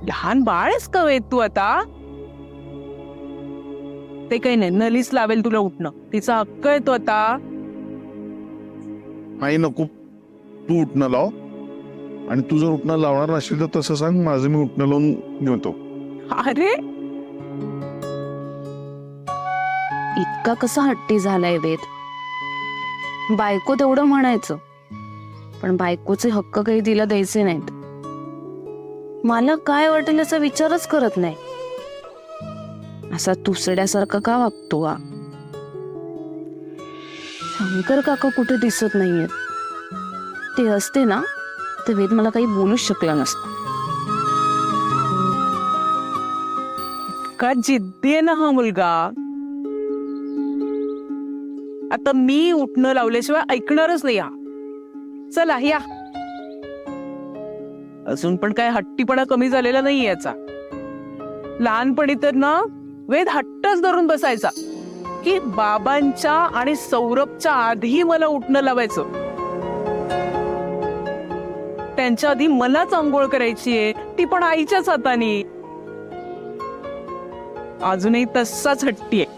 लहान बाळ आहेस का वेद तू आता? ते काही नाही, नलीच लावेल तुला उठणं, तिचा हक्क आहे तो आता. आई नको, तू उठणं लाव. आणि तू जर उठणं लावणार नसेल तर तसं सांग, माझं मी उठणं लावून घेतो. अरे इतका कसा हट्टी झालाय वेद. बायको तेवढं म्हणायचं, पण बायकोचे हक्क काही तिला द्यायचे नाहीत. मला काय वाटेल याचा विचारच करत नाही. असा तुसड्यासारखा का वागतो हा? शंकर काका कुठे दिसत नाहीयेत. ते असते ना तर वेद मला काही बोलूच शकला नसता. का जिद्दी आहे ना हा मुलगा. आता मी उठणं लावल्याशिवाय ऐकणारच नाही हा. चला या. अजून पण काय हट्टीपणा कमी झालेला नाही याचा. लहानपणी तर ना वेद हट्टच धरून बसायचा की बाबांच्या आणि सौरभच्या आधी मला उठणं लावायचं. त्यांच्या आधी मलाच आंघोळ करायची आहे, ती पण आईच्याच हाताने. अजूनही तसाच हट्टी आहे.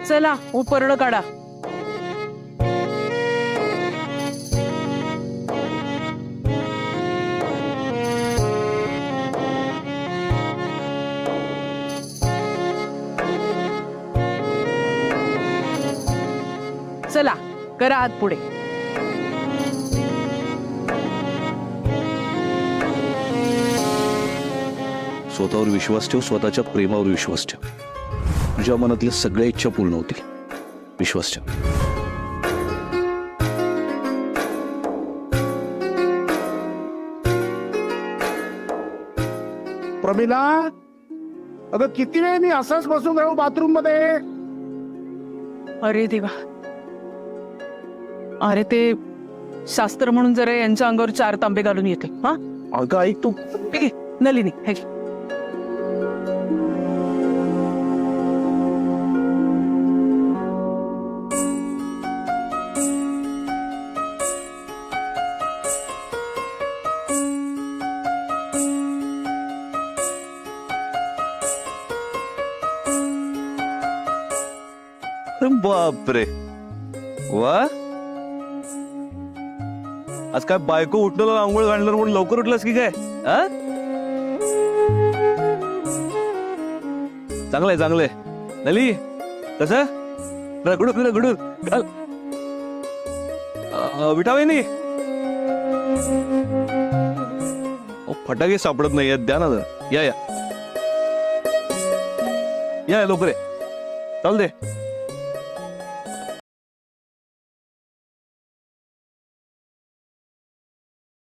चला उपरण काढा. चला करा हात पुढे. स्वतःवर विश्वास ठेव, स्वतःच्या प्रेमावर विश्वास ठेव. तुझ्या मनातल्या सगळ्या इच्छा पूर्ण होतील. विश्वास ठेव. प्रमिला, अगं किती वेळ मी असाच बसून राहू बाथरूम मध्ये? अरे देवा. अरे ते शास्त्र म्हणून जरा यांच्या अंगावर 4 तांबे घालून येते. हा अगं ऐक तू. ठीक आहे, नलिनी हे घे. बापरे, वा. आज काय बायको उठलं आंघोळ घालणार म्हणून लवकर उठलास की काय? चांगलंय चांगलंय. नली कसं रगडू रगडू घाल. विठावाहिनी फटाके सापडत नाही आहेत, द्या ना जरा. या या या लवकर. चाल दे.